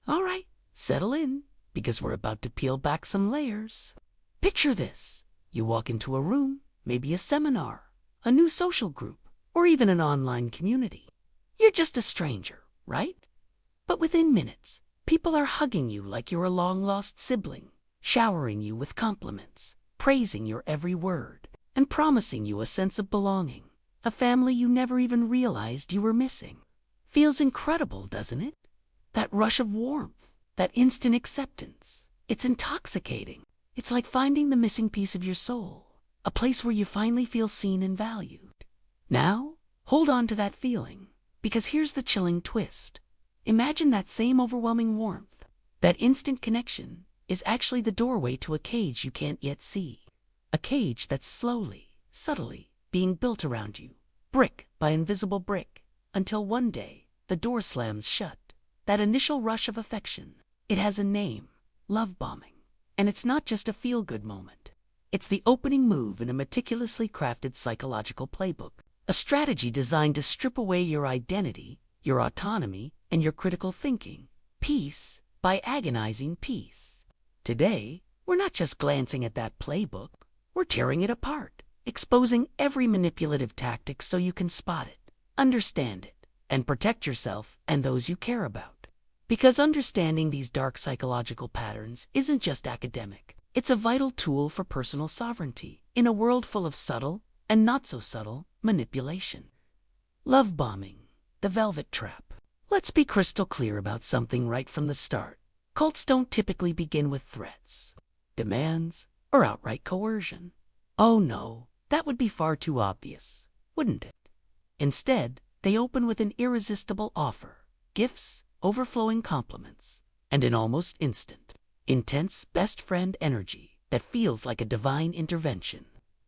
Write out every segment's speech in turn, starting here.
All right, settle in, because we're about to peel back some layers. Picture this. You walk into a room, maybe a seminar, a new social group, or even an online community. You're just a stranger, right? But within minutes, people are hugging you like you're a long-lost sibling, showering you with compliments, praising your every word, and promising you a sense of belonging, a family you never even realized you were missing. Feels incredible, doesn't it? That rush of warmth, that instant acceptance. It's intoxicating. It's like finding the missing piece of your soul, a place where you finally feel seen and valued. Now, hold on to that feeling, because here's the chilling twist. Imagine that same overwhelming warmth, that instant connection, is actually the doorway to a cage you can't yet see. A cage that's slowly, subtly being built around you, brick by invisible brick, until one day the door slams shut. That initial rush of affection, it has a name, love bombing. And it's not just a feel-good moment. It's the opening move in a meticulously crafted psychological playbook, a strategy designed to strip away your identity, your autonomy, and your critical thinking, piece by agonizing piece. Today, we're not just glancing at that playbook, we're tearing it apart, exposing every manipulative tactic so you can spot it, understand it, and protect yourself and those you care about. Because understanding these dark psychological patterns isn't just academic. It's a vital tool for personal sovereignty in a world full of subtle and not so subtle manipulation. Love bombing, the velvet trap. Let's be crystal clear about something right from the start. Cults don't typically begin with threats, demands, or outright coercion. Oh no, that would be far too obvious, wouldn't it? Instead, they open with an irresistible offer, gifts, overflowing compliments, and an almost instant, intense best friend energy that feels like a divine intervention.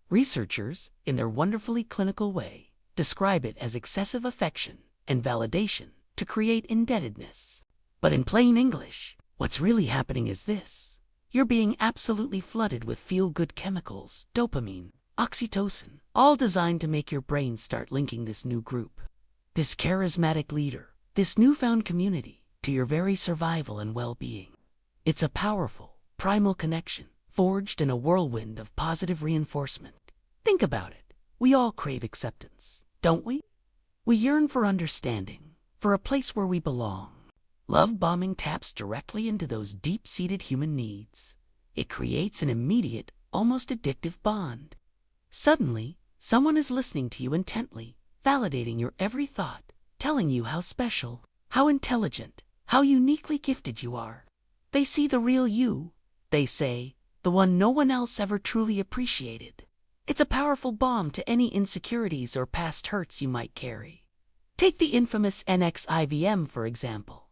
Researchers, in their wonderfully clinical way, describe it as excessive affection and validation to create indebtedness. But in plain English, what's really happening is this. You're being absolutely flooded with feel-good chemicals, dopamine, oxytocin, all designed to make your brain start linking this new group, this charismatic leader, this newfound community, to your very survival and well-being. It's a powerful, primal connection, forged in a whirlwind of positive reinforcement. Think about it. We all crave acceptance, don't we? We yearn for understanding, for a place where we belong. Love bombing taps directly into those deep-seated human needs. It creates an immediate, almost addictive bond. Suddenly, someone is listening to you intently, validating your every thought, telling you how special, how intelligent, how uniquely gifted you are. They see the real you, they say, the one no one else ever truly appreciated. It's a powerful balm to any insecurities or past hurts you might carry. Take the infamous NXIVM, for example.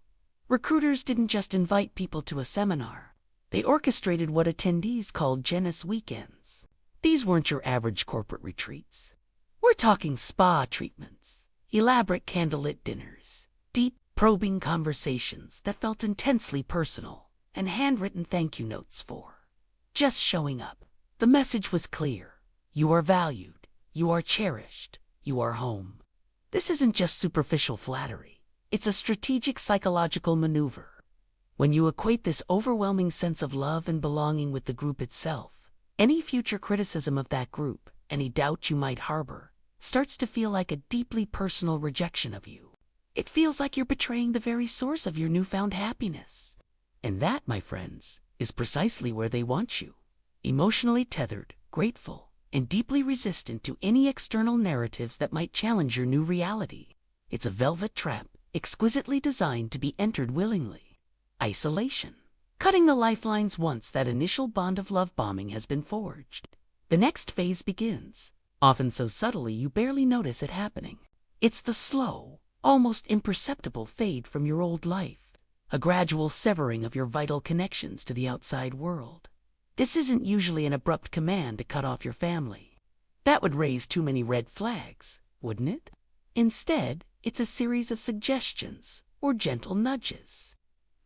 Recruiters didn't just invite people to a seminar. They orchestrated what attendees called Janus weekends. These weren't your average corporate retreats. We're talking spa treatments, elaborate candlelit dinners, deep, probing conversations that felt intensely personal, and handwritten thank you notes for just showing up. The message was clear. You are valued, you are cherished, you are home. This isn't just superficial flattery. It's a strategic psychological maneuver. When you equate this overwhelming sense of love and belonging with the group itself, any future criticism of that group, any doubt you might harbor, starts to feel like a deeply personal rejection of you. It feels like you're betraying the very source of your newfound happiness. And that, my friends, is precisely where they want you. Emotionally tethered, grateful, and deeply resistant to any external narratives that might challenge your new reality. It's a velvet trap, exquisitely designed to be entered willingly. Isolation. Cutting the lifelines once that initial bond of love bombing has been forged. The next phase begins, often so subtly you barely notice it happening. It's the slow, almost imperceptible fade from your old life, a gradual severing of your vital connections to the outside world. This isn't usually an abrupt command to cut off your family. That would raise too many red flags, wouldn't it? Instead, it's a series of suggestions or gentle nudges.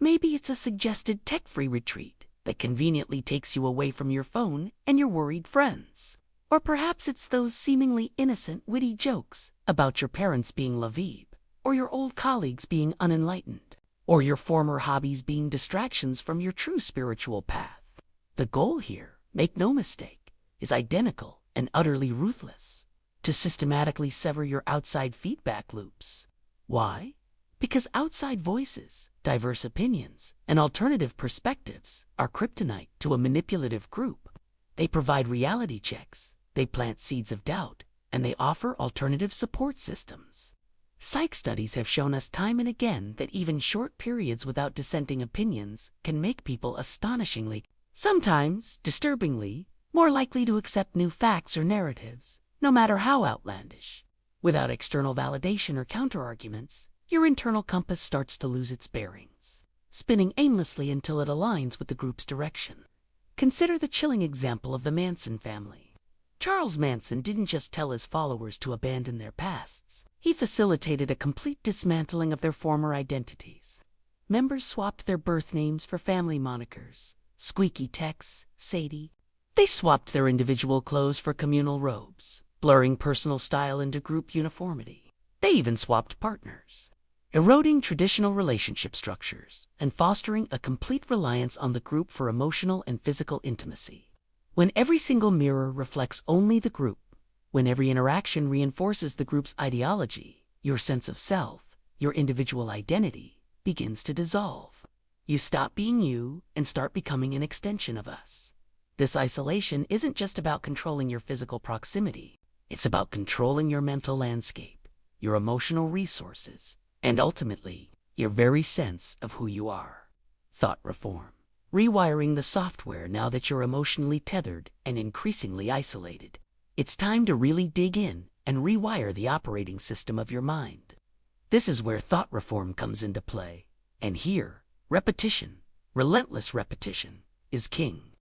Maybe it's a suggested tech-free retreat that conveniently takes you away from your phone and your worried friends. Or perhaps it's those seemingly innocent, witty jokes about your parents being la vibe, or your old colleagues being unenlightened. or your former hobbies being distractions from your true spiritual path. The goal here, make no mistake, is identical and utterly ruthless: to systematically sever your outside feedback loops. Why? Because outside voices, diverse opinions, and alternative perspectives are kryptonite to a manipulative group. They provide reality checks, they plant seeds of doubt, and they offer alternative support systems. Psych studies have shown us time and again that even short periods without dissenting opinions can make people astonishingly, sometimes disturbingly, more likely to accept new facts or narratives, no matter how outlandish. Without external validation or counterarguments, your internal compass starts to lose its bearings, spinning aimlessly until it aligns with the group's direction. Consider the chilling example of the Manson family. Charles Manson didn't just tell his followers to abandon their pasts. He facilitated a complete dismantling of their former identities. Members swapped their birth names for family monikers: Squeaky Tex, Sadie. They swapped their individual clothes for communal robes, blurring personal style into group uniformity. They even swapped partners, eroding traditional relationship structures and fostering a complete reliance on the group for emotional and physical intimacy. When every single mirror reflects only the group, when every interaction reinforces the group's ideology, your sense of self, your individual identity, begins to dissolve. You stop being you and start becoming an extension of us. This isolation isn't just about controlling your physical proximity. It's about controlling your mental landscape, your emotional resources, and ultimately, your very sense of who you are. Thought reform. Rewiring the software now that you're emotionally tethered and increasingly isolated. It's time to really dig in and rewire the operating system of your mind. This is where thought reform comes into play. And here, repetition, relentless repetition, is king.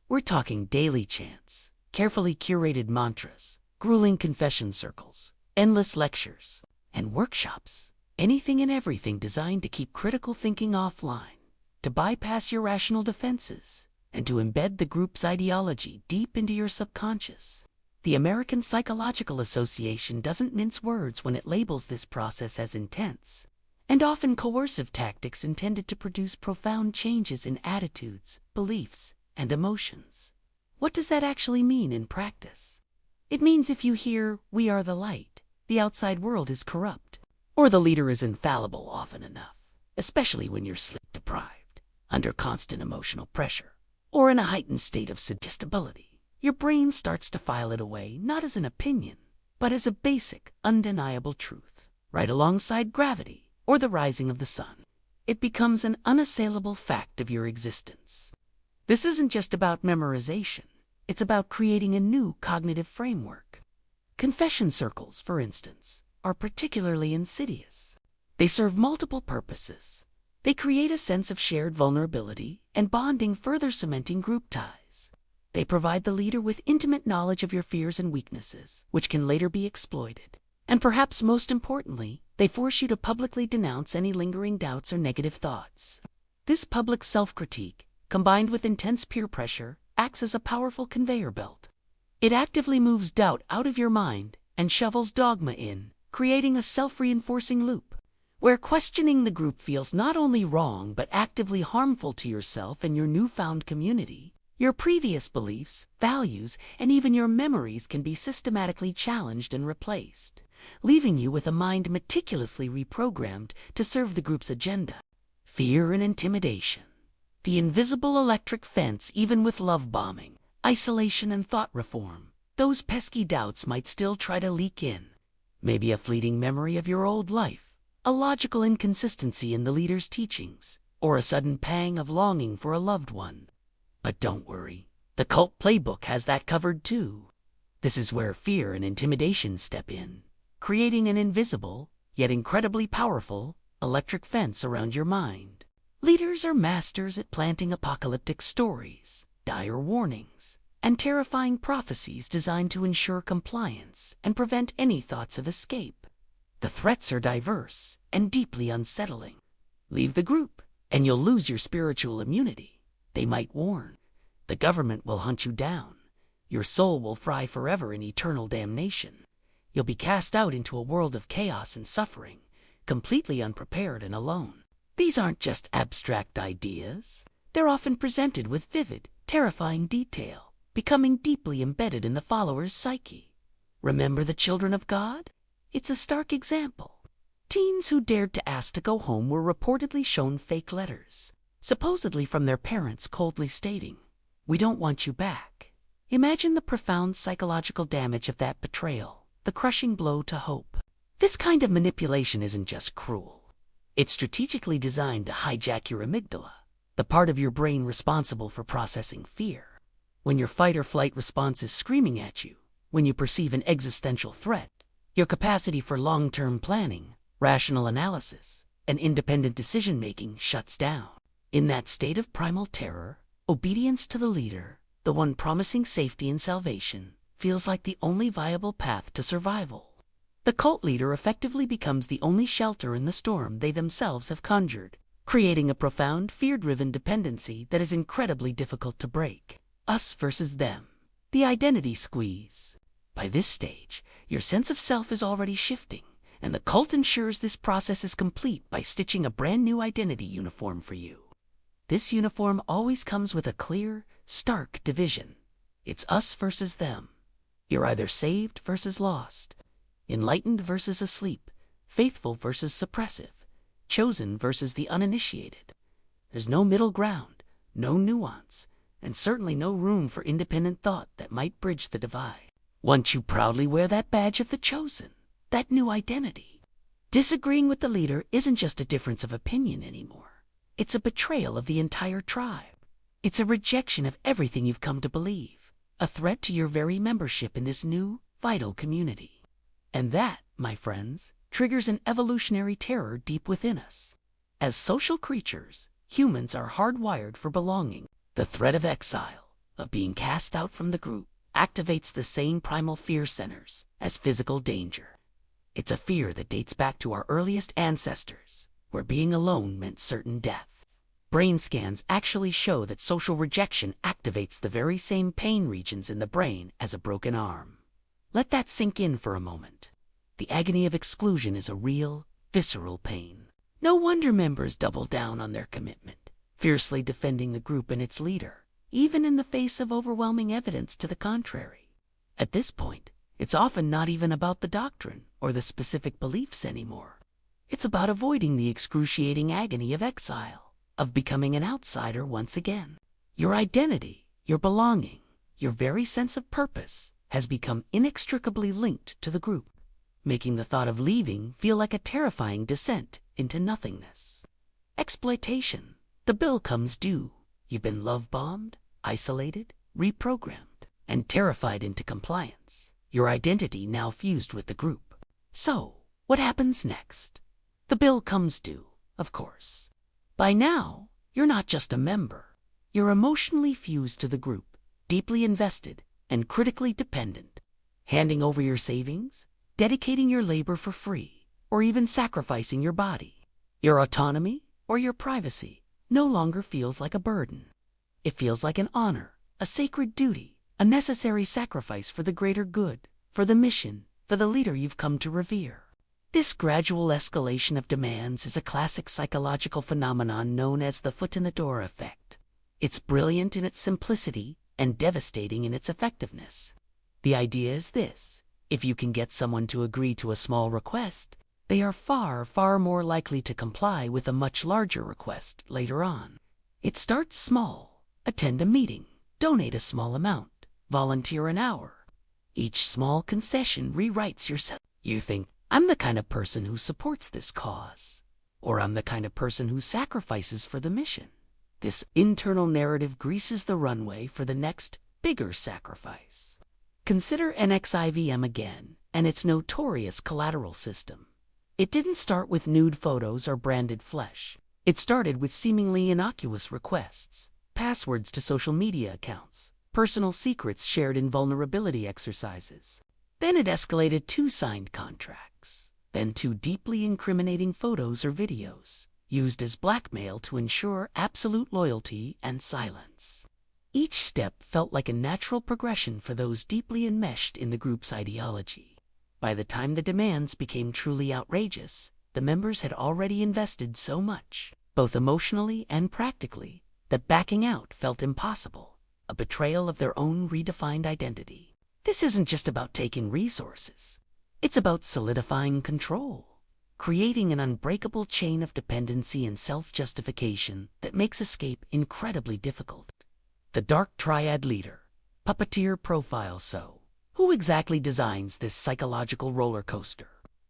We're talking daily chants, carefully curated mantras, grueling confession circles, endless lectures, and workshops. Anything and everything designed to keep critical thinking offline, to bypass your rational defenses, and to embed the group's ideology deep into your subconscious. The American Psychological Association doesn't mince words when it labels this process as intense, and often coercive tactics intended to produce profound changes in attitudes, beliefs, and emotions. What does that actually mean in practice? It means if you hear, "We are the light," the outside world is corrupt, or the leader is infallible often enough, especially when you're sleep-deprived, under constant emotional pressure, or in a heightened state of suggestibility. Your brain starts to file it away not as an opinion, but as a basic, undeniable truth, right alongside gravity or the rising of the sun. It becomes an unassailable fact of your existence. This isn't just about memorization. It's about creating a new cognitive framework. Confession circles, for instance, are particularly insidious. They serve multiple purposes. They create a sense of shared vulnerability and bonding, further cementing group ties. They provide the leader with intimate knowledge of your fears and weaknesses, which can later be exploited. And perhaps most importantly, they force you to publicly denounce any lingering doubts or negative thoughts. This public self-critique, combined with intense peer pressure, acts as a powerful conveyor belt. It actively moves doubt out of your mind and shovels dogma in, creating a self-reinforcing loop, where questioning the group feels not only wrong but actively harmful to yourself and your newfound community. Your previous beliefs, values, and even your memories can be systematically challenged and replaced, leaving you with a mind meticulously reprogrammed to serve the group's agenda. Fear and intimidation. The invisible electric fence. Even with love bombing, isolation, and thought reform, those pesky doubts might still try to leak in. Maybe a fleeting memory of your old life, a logical inconsistency in the leader's teachings, or a sudden pang of longing for a loved one. But don't worry, the cult playbook has that covered too. This is where fear and intimidation step in, creating an invisible, yet incredibly powerful, electric fence around your mind. Leaders are masters at planting apocalyptic stories, dire warnings, and terrifying prophecies designed to ensure compliance and prevent any thoughts of escape. The threats are diverse and deeply unsettling. Leave the group, and you'll lose your spiritual immunity. They might warn. The government will hunt you down. Your soul will fry forever in eternal damnation. You'll be cast out into a world of chaos and suffering, completely unprepared and alone. These aren't just abstract ideas. They're often presented with vivid, terrifying detail, becoming deeply embedded in the follower's psyche. Remember the children of God? It's a stark example. Teens who dared to ask to go home were reportedly shown fake letters, supposedly from their parents coldly stating, "We don't want you back." Imagine the profound psychological damage of that betrayal, the crushing blow to hope. This kind of manipulation isn't just cruel. It's strategically designed to hijack your amygdala, the part of your brain responsible for processing fear. When your fight or flight response is screaming at you, when you perceive an existential threat, your capacity for long-term planning, rational analysis, and independent decision-making shuts down. In that state of primal terror, obedience to the leader, the one promising safety and salvation, feels like the only viable path to survival. The cult leader effectively becomes the only shelter in the storm they themselves have conjured, creating a profound, fear-driven dependency that is incredibly difficult to break. Us versus them. The identity squeeze. By this stage, your sense of self is already shifting, and the cult ensures this process is complete by stitching a brand new identity uniform for you. This uniform always comes with a clear, stark division. It's us versus them. You're either saved versus lost, enlightened versus asleep, faithful versus suppressive, chosen versus the uninitiated. There's no middle ground, no nuance, and certainly no room for independent thought that might bridge the divide. Once you proudly wear that badge of the chosen, that new identity, disagreeing with the leader isn't just a difference of opinion anymore. It's a betrayal of the entire tribe. It's a rejection of everything you've come to believe, a threat to your very membership in this new, vital community. And that, my friends, triggers an evolutionary terror deep within us. As social creatures, humans are hardwired for belonging. The threat of exile, of being cast out from the group, activates the same primal fear centers as physical danger. It's a fear that dates back to our earliest ancestors, where being alone meant certain death. Brain scans actually show that social rejection activates the very same pain regions in the brain as a broken arm. Let that sink in for a moment. The agony of exclusion is a real, visceral pain. No wonder members double down on their commitment, fiercely defending the group and its leader, even in the face of overwhelming evidence to the contrary. At this point, it's often not even about the doctrine or the specific beliefs anymore. It's about avoiding the excruciating agony of exile, of becoming an outsider once again. Your identity, your belonging, your very sense of purpose has become inextricably linked to the group, making the thought of leaving feel like a terrifying descent into nothingness. Exploitation. The bill comes due. You've been love-bombed, isolated, reprogrammed, and terrified into compliance. Your identity now fused with the group. So, what happens next? The bill comes due, of course. By now, you're not just a member. You're emotionally fused to the group, deeply invested, and critically dependent. Handing over your savings, dedicating your labor for free, or even sacrificing your body. Your autonomy, or your privacy, no longer feels like a burden. It feels like an honor, a sacred duty, a necessary sacrifice for the greater good, for the mission, for the leader you've come to revere. This gradual escalation of demands is a classic psychological phenomenon known as the foot-in-the-door effect. It's brilliant in its simplicity and devastating in its effectiveness. The idea is this: if you can get someone to agree to a small request, they are far, far more likely to comply with a much larger request later on. It starts small. Attend a meeting, donate a small amount, volunteer an hour. Each small concession rewrites yourself. You think, I'm the kind of person who supports this cause, or I'm the kind of person who sacrifices for the mission. This internal narrative greases the runway for the next, bigger sacrifice. Consider NXIVM again, and its notorious collateral system. It didn't start with nude photos or branded flesh. It started with seemingly innocuous requests, passwords to social media accounts, personal secrets shared in vulnerability exercises. Then it escalated to signed contracts, then to deeply incriminating photos or videos, used as blackmail to ensure absolute loyalty and silence. Each step felt like a natural progression for those deeply enmeshed in the group's ideology. By the time the demands became truly outrageous, the members had already invested so much. both emotionally and practically, that backing out felt impossible, a betrayal of their own redefined identity. This isn't just about taking resources. It's about solidifying control, creating an unbreakable chain of dependency and self-justification that makes escape incredibly difficult. The dark triad leader, puppeteer profile. So, who exactly designs this psychological roller coaster?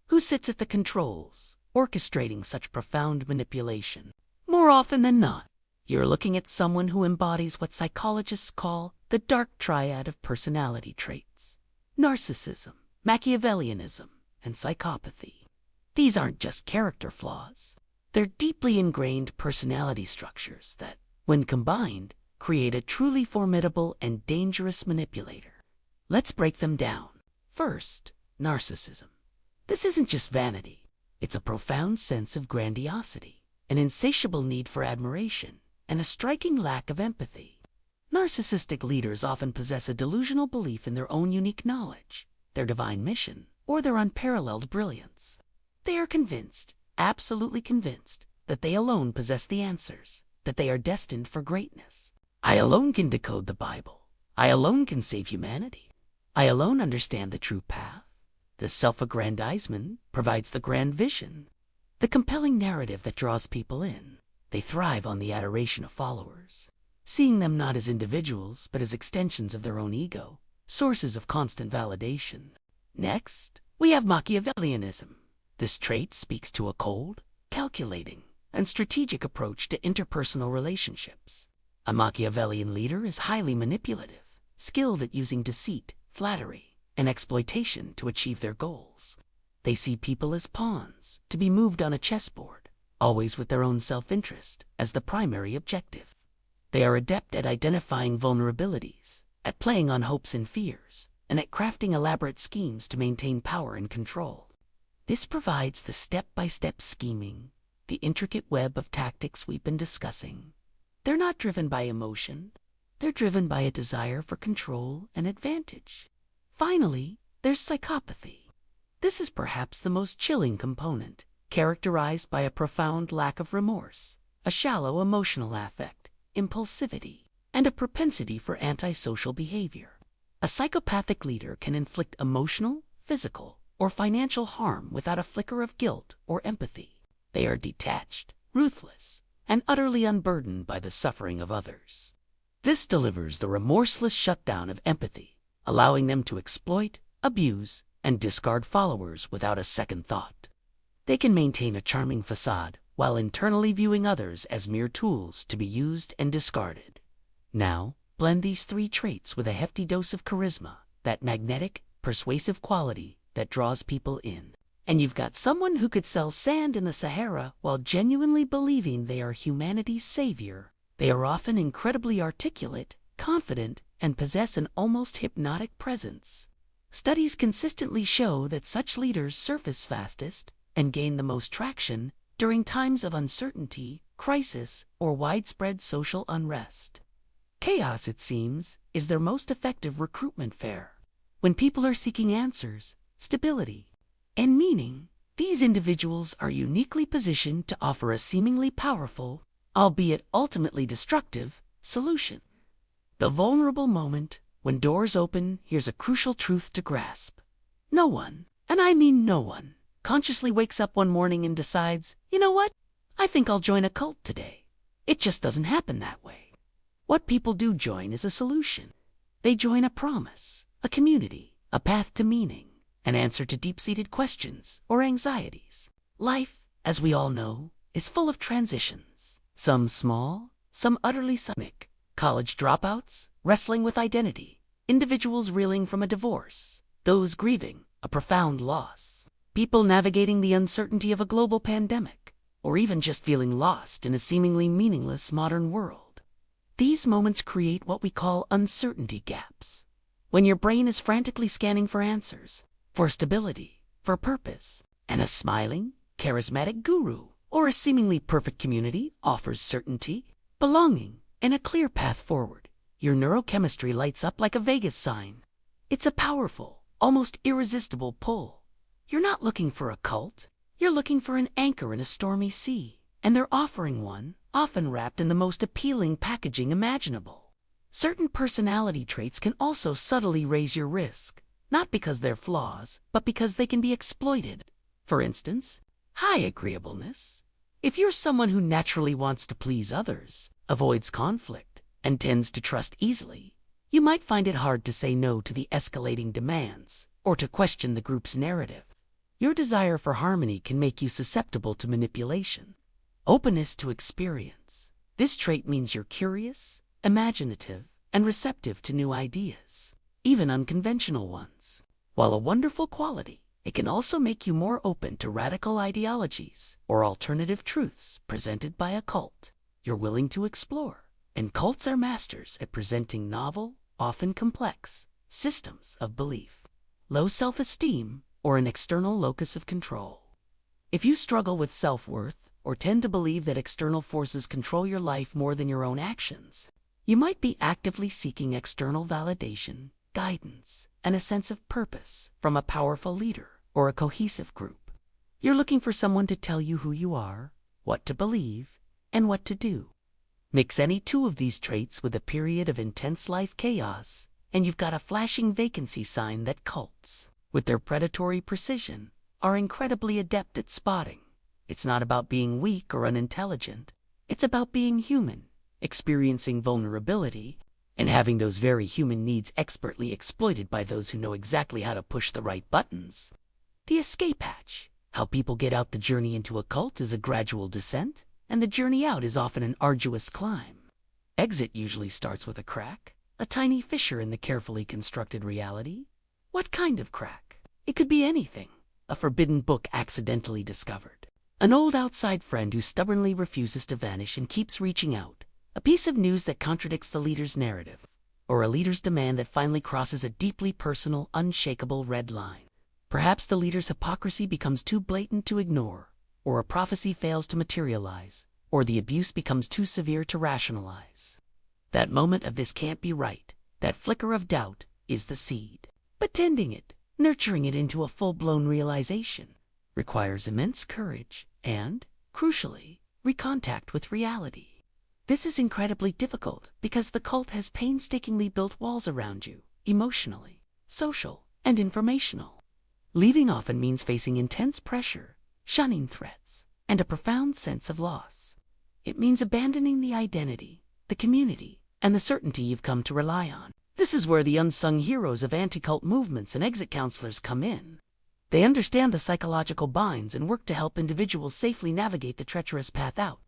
Who sits at the controls, orchestrating such profound manipulation? More often than not, you're looking at someone who embodies what psychologists call the dark triad of personality traits: narcissism, Machiavellianism, and psychopathy. These aren't just character flaws. They're deeply ingrained personality structures that, when combined, create a truly formidable and dangerous manipulator. Let's break them down. First, narcissism. This isn't just vanity. It's a profound sense of grandiosity, an insatiable need for admiration, and a striking lack of empathy. Narcissistic leaders often possess a delusional belief in their own unique knowledge, their divine mission, or their unparalleled brilliance. They are convinced, absolutely convinced, that they alone possess the answers, that they are destined for greatness. I alone can decode the Bible. I alone can save humanity. I alone understand the true path. This self-aggrandizement provides the grand vision, the compelling narrative that draws people in. They thrive on the adoration of followers, seeing them not as individuals, but as extensions of their own ego, sources of constant validation. Next, we have Machiavellianism. This trait speaks to a cold, calculating, and strategic approach to interpersonal relationships. A Machiavellian leader is highly manipulative, skilled at using deceit, flattery, and exploitation to achieve their goals. They see people as pawns, to be moved on a chessboard, always with their own self-interest as the primary objective. They are adept at identifying vulnerabilities, at playing on hopes and fears, and at crafting elaborate schemes to maintain power and control. This provides the step-by-step scheming, the intricate web of tactics we've been discussing. They're not driven by emotion. They're driven by a desire for control and advantage. Finally, there's psychopathy. This is perhaps the most chilling component, characterized by a profound lack of remorse, a shallow emotional affect, impulsivity, and a propensity for antisocial behavior. A psychopathic leader can inflict emotional, physical, or financial harm without a flicker of guilt or empathy. They are detached, ruthless, and utterly unburdened by the suffering of others. This delivers the remorseless shutdown of empathy, allowing them to exploit, abuse, and discard followers without a second thought. They can maintain a charming facade while internally viewing others as mere tools to be used and discarded. Now, blend these three traits with a hefty dose of charisma, that magnetic, persuasive quality that draws people in. And you've got someone who could sell sand in the Sahara while genuinely believing they are humanity's savior. They are often incredibly articulate, confident, and possess an almost hypnotic presence. Studies consistently show that such leaders surface fastest and gain the most traction during times of uncertainty, crisis, or widespread social unrest. Chaos, it seems, is their most effective recruitment fare. When people are seeking answers, stability, and meaning, these individuals are uniquely positioned to offer a seemingly powerful, albeit ultimately destructive, solution. The vulnerable moment, when doors open, here's a crucial truth to grasp. No one, and I mean no one, consciously wakes up one morning and decides, you know what? I think I'll join a cult today. It just doesn't happen that way. What people do join is a solution. They join a promise, a community, a path to meaning, an answer to deep-seated questions or anxieties. Life, as we all know, is full of transitions. Some small, some utterly seismic. College dropouts, wrestling with identity, individuals reeling from a divorce, those grieving a profound loss, people navigating the uncertainty of a global pandemic, or even just feeling lost in a seemingly meaningless modern world. These moments create what we call uncertainty gaps. When your brain is frantically scanning for answers, for stability, for purpose, and a smiling, charismatic guru or a seemingly perfect community offers certainty, belonging, and a clear path forward, your neurochemistry lights up like a Vegas sign. It's a powerful, almost irresistible pull. You're not looking for a cult. You're looking for an anchor in a stormy sea. and they're offering one, often wrapped in the most appealing packaging imaginable. Certain personality traits can also subtly raise your risk, not because they're flaws, but because they can be exploited. For instance, high agreeableness. If you're someone who naturally wants to please others, avoids conflict, and tends to trust easily, you might find it hard to say no to the escalating demands or to question the group's narrative. Your desire for harmony can make you susceptible to manipulation. Openness to experience. This trait means you're curious, imaginative, and receptive to new ideas, even unconventional ones. While a wonderful quality, it can also make you more open to radical ideologies or alternative truths presented by a cult you're willing to explore. And cults are masters at presenting novel, often complex, systems of belief. Low self-esteem or an external locus of control. If you struggle with self-worth or tend to believe that external forces control your life more than your own actions, you might be actively seeking external validation, guidance, and a sense of purpose from a powerful leader or a cohesive group. You're looking for someone to tell you who you are, what to believe, and what to do. Mix any two of these traits with a period of intense life chaos, and you've got a flashing vacancy sign that cults, with their predatory precision, are incredibly adept at spotting. It's not about being weak or unintelligent. It's about being human, experiencing vulnerability, and having those very human needs expertly exploited by those who know exactly how to push the right buttons. The escape hatch. How people get out. The journey into a cult is a gradual descent, and the journey out is often an arduous climb. Exit usually starts with a crack, a tiny fissure in the carefully constructed reality. What kind of crack? It could be anything. A forbidden book accidentally discovered. An old outside friend who stubbornly refuses to vanish and keeps reaching out. A piece of news that contradicts the leader's narrative. Or a leader's demand that finally crosses a deeply personal, unshakable red line. Perhaps the leader's hypocrisy becomes too blatant to ignore, or a prophecy fails to materialize, or the abuse becomes too severe to rationalize. That moment of "this can't be right," that flicker of doubt, is the seed. But tending it, nurturing it into a full-blown realization, requires immense courage and, crucially, recontact with reality. This is incredibly difficult because the cult has painstakingly built walls around you, emotionally, social, and informational. Leaving often means facing intense pressure, shunning threats, and a profound sense of loss. It means abandoning the identity, the community, and the certainty you've come to rely on. This is where the unsung heroes of anti-cult movements and exit counselors come in. They understand the psychological binds and work to help individuals safely navigate the treacherous path out.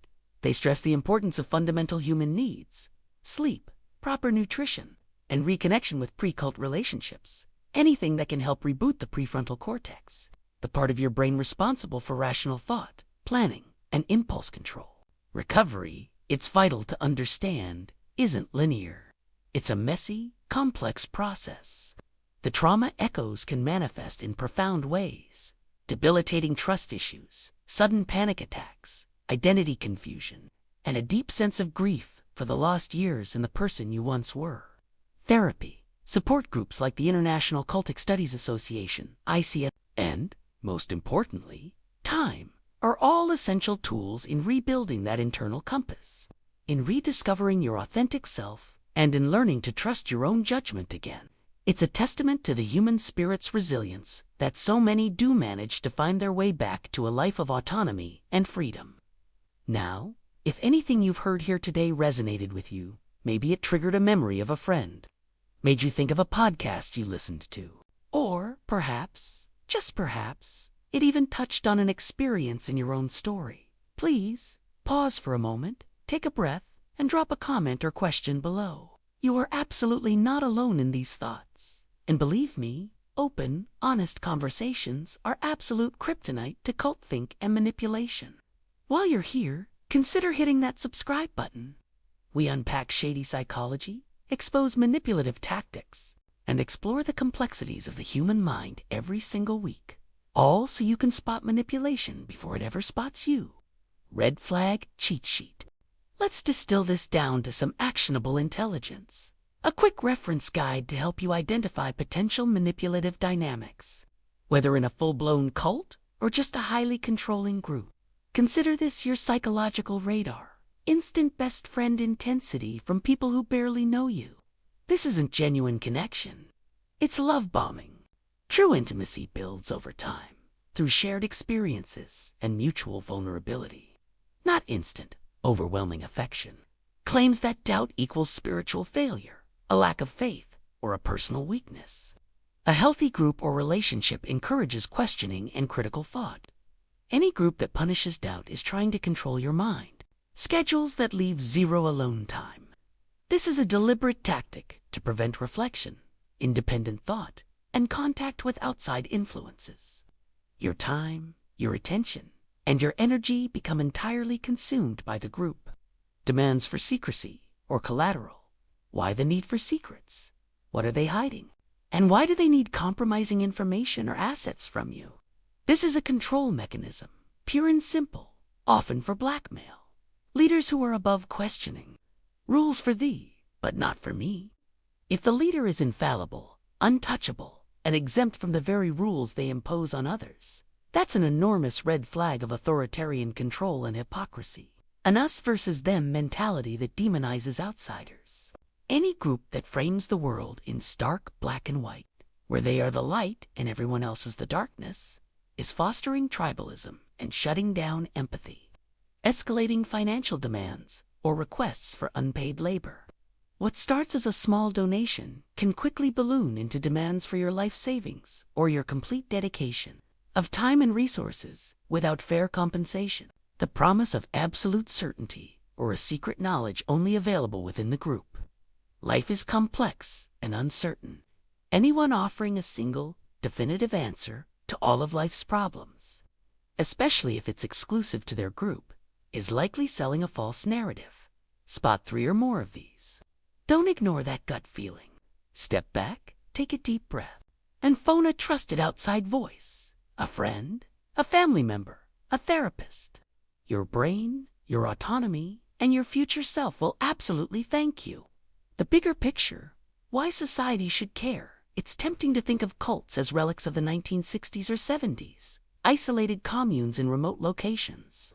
They stress the importance of fundamental human needs, sleep, proper nutrition, and reconnection with pre-cult relationships. Anything that can help reboot the prefrontal cortex, the part of your brain responsible for rational thought, planning, and impulse control. Recovery, it's vital to understand, isn't linear. It's a messy, complex process. The trauma echoes can manifest in profound ways. Debilitating trust issues, sudden panic attacks, identity confusion, and a deep sense of grief for the lost years and the person you once were. Therapy, support groups like the International Cultic Studies Association, ICS, and, most importantly, time, are all essential tools in rebuilding that internal compass, in rediscovering your authentic self, and in learning to trust your own judgment again. It's a testament to the human spirit's resilience that so many do manage to find their way back to a life of autonomy and freedom. Now, if anything you've heard here today resonated with you, maybe it triggered a memory of a friend, made you think of a podcast you listened to, or perhaps, just perhaps, it even touched on an experience in your own story. Please pause for a moment, take a breath, and drop a comment or question below. You are absolutely not alone in these thoughts. And believe me, open, honest conversations are absolute kryptonite to cult think and manipulation. While you're here, consider hitting that subscribe button. We unpack shady psychology, expose manipulative tactics, and explore the complexities of the human mind every single week. All so you can spot manipulation before it ever spots you. Red flag cheat sheet. Let's distill this down to some actionable intelligence. A quick reference guide to help you identify potential manipulative dynamics, whether in a full-blown cult or just a highly controlling group. Consider this your psychological radar. Instant best friend intensity from people who barely know you. This isn't genuine connection. It's love bombing. True intimacy builds over time, through shared experiences and mutual vulnerability. Not instant, overwhelming affection. Claims that doubt equals spiritual failure, a lack of faith, or a personal weakness. A healthy group or relationship encourages questioning and critical thought. Any group that punishes doubt is trying to control your mind. Schedules that leave zero alone time. This is a deliberate tactic to prevent reflection, independent thought, and contact with outside influences. Your time, your attention, and your energy become entirely consumed by the group. Demands for secrecy or collateral. Why the need for secrets? What are they hiding? And why do they need compromising information or assets from you? This is a control mechanism, pure and simple, often for blackmail. Leaders who are above questioning. Rules for thee, but not for me. If the leader is infallible, untouchable, and exempt from the very rules they impose on others, that's an enormous red flag of authoritarian control and hypocrisy. An us versus them mentality that demonizes outsiders. Any group that frames the world in stark black and white, where they are the light and everyone else is the darkness, is fostering tribalism and shutting down empathy. Escalating financial demands or requests for unpaid labor. What starts as a small donation can quickly balloon into demands for your life savings or your complete dedication of time and resources without fair compensation. The promise of absolute certainty or a secret knowledge only available within the group. Life is complex and uncertain. Anyone offering a single, definitive answer to all of life's problems, especially if it's exclusive to their group, is likely selling a false narrative. Spot 3 or more of these. Don't ignore that gut feeling. Step back, take a deep breath, and phone a trusted outside voice. A friend, a family member, a therapist. Your brain, your autonomy, and your future self will absolutely thank you. The bigger picture, why society should care. It's tempting to think of cults as relics of the 1960s or 70s, isolated communes in remote locations.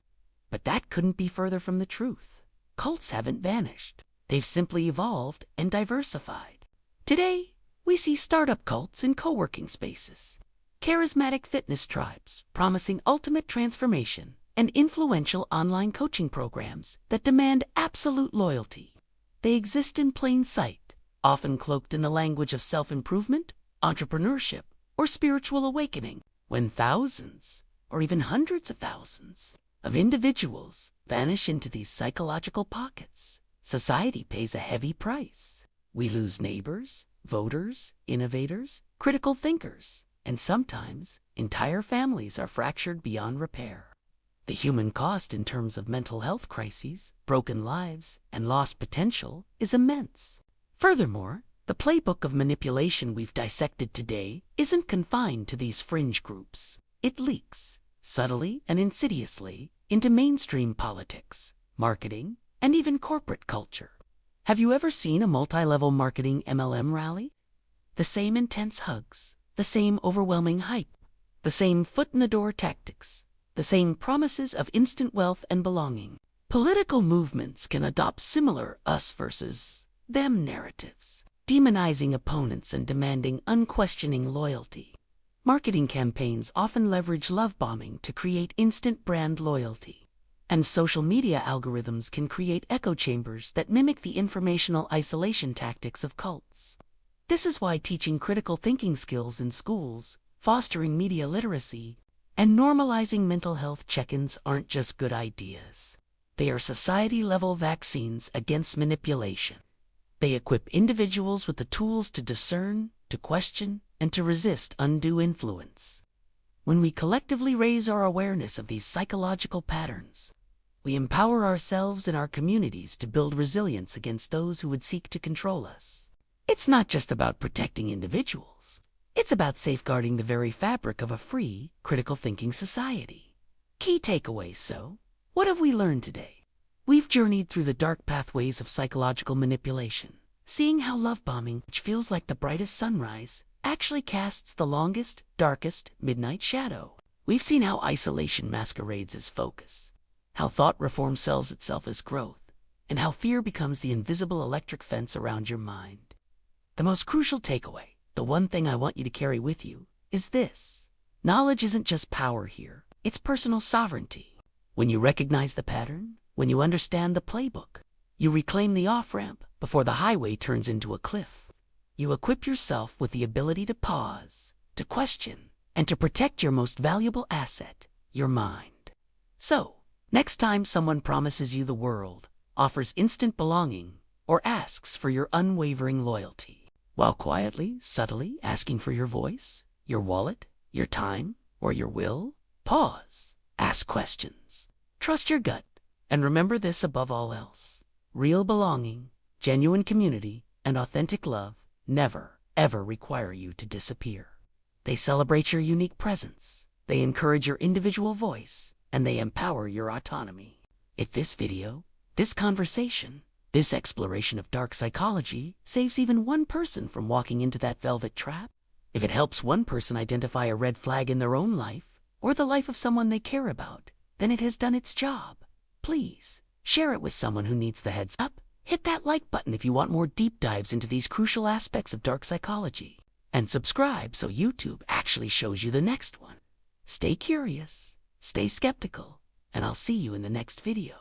But that couldn't be further from the truth. Cults haven't vanished. They've simply evolved and diversified. Today, we see startup cults in co-working spaces, charismatic fitness tribes promising ultimate transformation, and influential online coaching programs that demand absolute loyalty. They exist in plain sight, often cloaked in the language of self-improvement, entrepreneurship, or spiritual awakening, when thousands, or even hundreds of thousands, of individuals vanish into these psychological pockets. Society pays a heavy price. We lose neighbors, voters, innovators, critical thinkers, and sometimes entire families are fractured beyond repair. The human cost in terms of mental health crises, broken lives, and lost potential is immense. Furthermore, the playbook of manipulation we've dissected today isn't confined to these fringe groups. It leaks, subtly and insidiously, into mainstream politics, marketing, and even corporate culture. Have you ever seen a multi-level marketing MLM rally? The same intense hugs, the same overwhelming hype, the same foot-in-the-door tactics, the same promises of instant wealth and belonging. Political movements can adopt similar us versus them narratives, demonizing opponents and demanding unquestioning loyalty. Marketing campaigns often leverage love bombing to create instant brand loyalty. And social media algorithms can create echo chambers that mimic the informational isolation tactics of cults. This is why teaching critical thinking skills in schools, fostering media literacy, and normalizing mental health check-ins aren't just good ideas. They are society-level vaccines against manipulation. They equip individuals with the tools to discern, to question, and to resist undue influence. When we collectively raise our awareness of these psychological patterns, we empower ourselves and our communities to build resilience against those who would seek to control us. It's not just about protecting individuals. It's about safeguarding the very fabric of a free, critical thinking society. Key takeaways, so, what have we learned today? We've journeyed through the dark pathways of psychological manipulation, seeing how love bombing, which feels like the brightest sunrise, actually casts the longest, darkest midnight shadow. We've seen how isolation masquerades as focus, how thought reform sells itself as growth, and how fear becomes the invisible electric fence around your mind. The most crucial takeaway, the one thing I want you to carry with you, is this. Knowledge isn't just power here, it's personal sovereignty. When you recognize the pattern, when you understand the playbook, you reclaim the off-ramp before the highway turns into a cliff. You equip yourself with the ability to pause, to question, and to protect your most valuable asset, your mind. So, next time someone promises you the world, offers instant belonging, or asks for your unwavering loyalty, while quietly, subtly asking for your voice, your wallet, your time, or your will, pause, ask questions, trust your gut, and remember this above all else. Real belonging, genuine community, and authentic love never, ever require you to disappear. They celebrate your unique presence, they encourage your individual voice, and they empower your autonomy. If this video, this conversation, this exploration of dark psychology saves even one person from walking into that velvet trap, if it helps one person identify a red flag in their own life, or the life of someone they care about, then it has done its job. Please, share it with someone who needs the heads up. Hit that like button if you want more deep dives into these crucial aspects of dark psychology. And subscribe so YouTube actually shows you the next one. Stay curious, stay skeptical, and I'll see you in the next video.